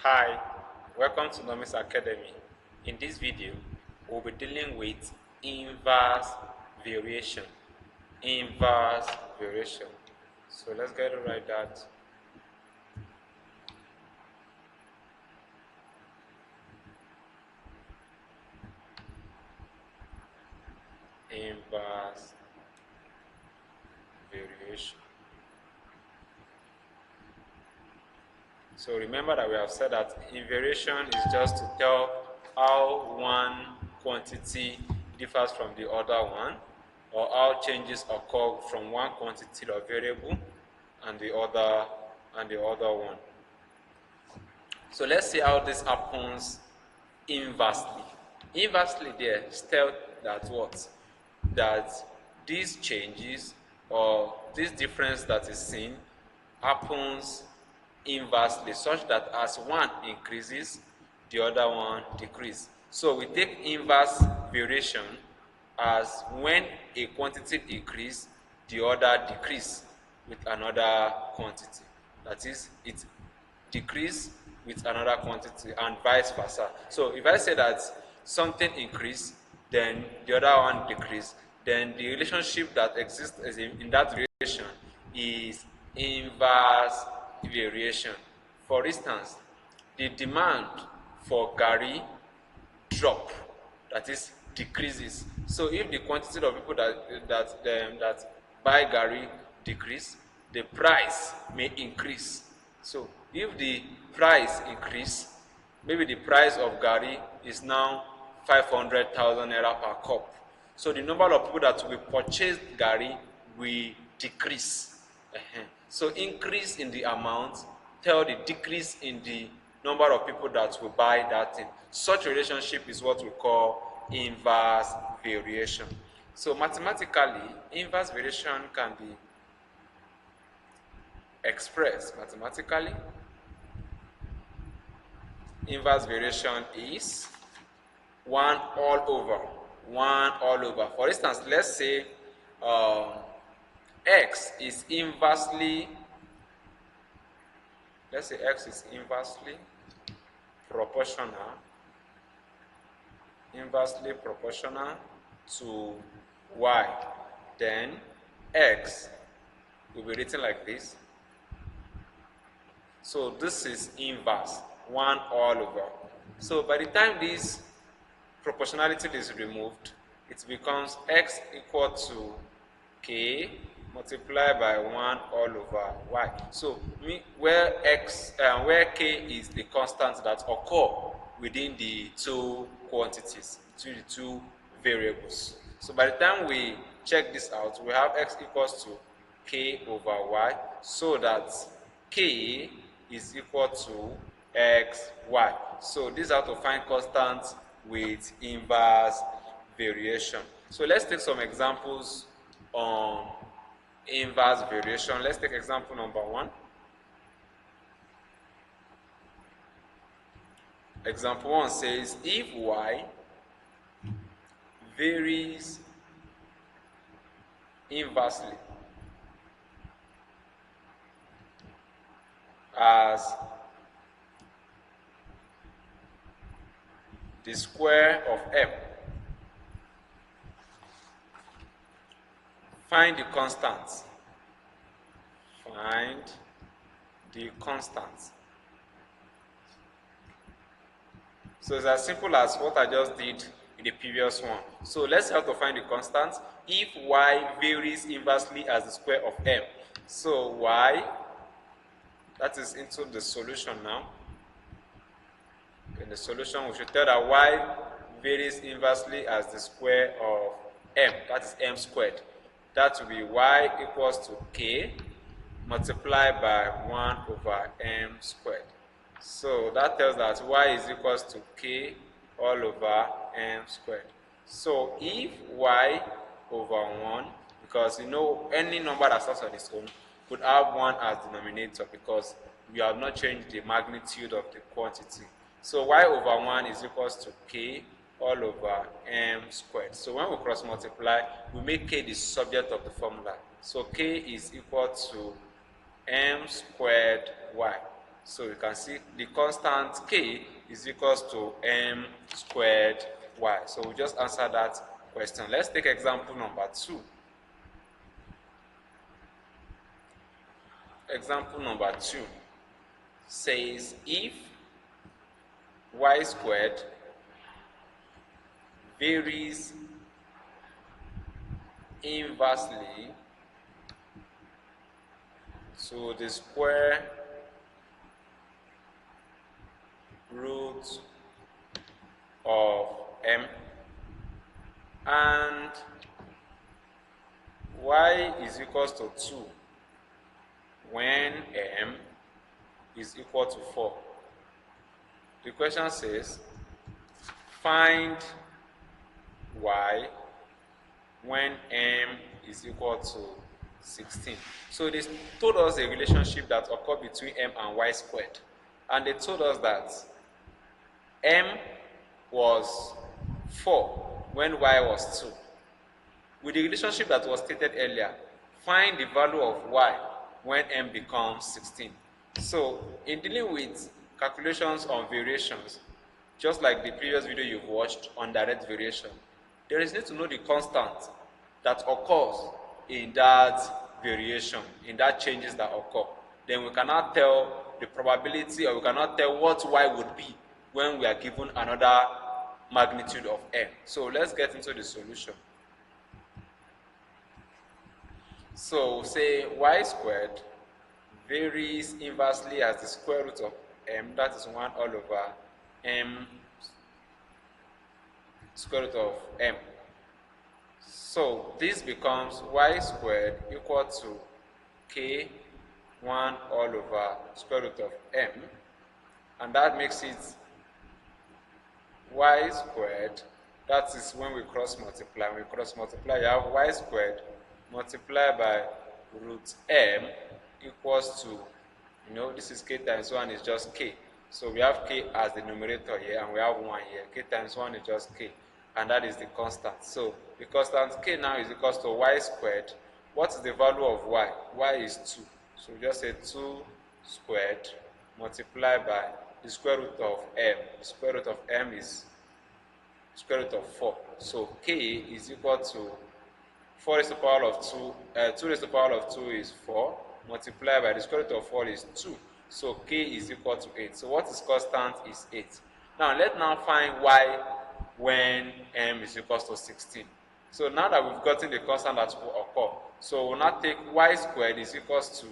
Hi, welcome to Nomis Academy. In this video, we'll be dealing with inverse variation. Inverse variation. So let's get to write that. Inverse variation. So remember that we have said that invariation is just to tell how one quantity differs from the other one, or how changes occur from one quantity or variable and the other one. So let's see how this happens inversely. Inversely there tell that what? That these changes or this difference that is seen happens inversely, such that as one increases, the other one decreases. So we take inverse variation as when a quantity increases, the other decreases with another quantity. That is, it decrease with another quantity and vice versa. So if I say that something increase, then the other one decrease, then the relationship that exists in that relation is inverse variation. For instance, the demand for garri drop, that is, decreases. So if the quantity of people that buy garri decrease, the price may increase. So if the price increase, maybe the price of garri is now 500,000 naira per cup. So the number of people that will purchase garri will decrease. So increase in the amount tell the decrease in the number of people that will buy that thing. Such relationship is what we call inverse variation. So mathematically, inverse variation can be expressed mathematically. Inverse variation is 1 all over. 1 all over. For instance, let's say x is inversely proportional to y, then x will be written like this. So this is inverse, 1 all over. So by the time this proportionality is removed, it becomes x equal to k multiplied by 1 all over y. So where k is the constant that occur within the two quantities, between the two variables. So by the time we check this out, we have x equals to k over y, so that k is equal to x, y. So this is how to find constants with inverse variation. So let's take some examples on inverse variation. Let's take example number 1. Example 1 says, if y varies inversely as the square of m, find the constants. Find the constants. So it's as simple as what I just did in the previous one. So let's have to find the constants. If y varies inversely as the square of m, so y, that is into the solution now. In the solution, we should tell that y varies inversely as the square of m, that is m squared. That will be y equals to k multiplied by 1 over m squared. So that tells that y is equals to k all over m squared. So if y over 1, because you know any number that starts on its own could have 1 as denominator, because we have not changed the magnitude of the quantity. So y over 1 is equals to k all over m squared. So when we cross multiply, we make k the subject of the formula. So k is equal to m squared y. So you can see the constant k is equals to m squared y. So we just answer that question. Let's take example number 2. Example number 2 says if y squared varies inversely to the square root of m and y is equals to 2 when m is equal to 4. The question says find y when m is equal to 16. So they told us a relationship that occurred between m and y squared, and they told us that m was 4 when y was 2. With the relationship that was stated earlier, find the value of y when m becomes 16. So in dealing with calculations on variations, just like the previous video you've watched on direct variation, there is need to know the constant that occurs in that variation, in that changes that occur. Then we cannot tell the probability, or we cannot tell what y would be when we are given another magnitude of m. So let's get into the solution. So say y squared varies inversely as the square root of m, that is 1 all over m square root of m. So this becomes y squared equal to k 1 all over square root of m, and that makes it y squared, that is when we cross multiply. When we cross multiply, you have y squared multiplied by root m equals to, this is k times 1 is just k. So we have k as the numerator here, and we have 1 here. K times 1 is just k, and that is the constant. So the constant k now is equals to y squared. What is the value of y? Y is 2. So we just say 2 squared multiplied by the square root of m. The square root of m is square root of 4. So k is equal to 4 raised to the power of 2. 2 raised to the power of 2 is 4. Multiplied by the square root of 4 is 2. So k is equal to 8. So what is constant is 8. Now let's now find y when m is equal to 16. So now that we've gotten the constant that will occur, so we'll now take y squared is equals to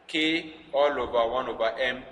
k all over 1 over m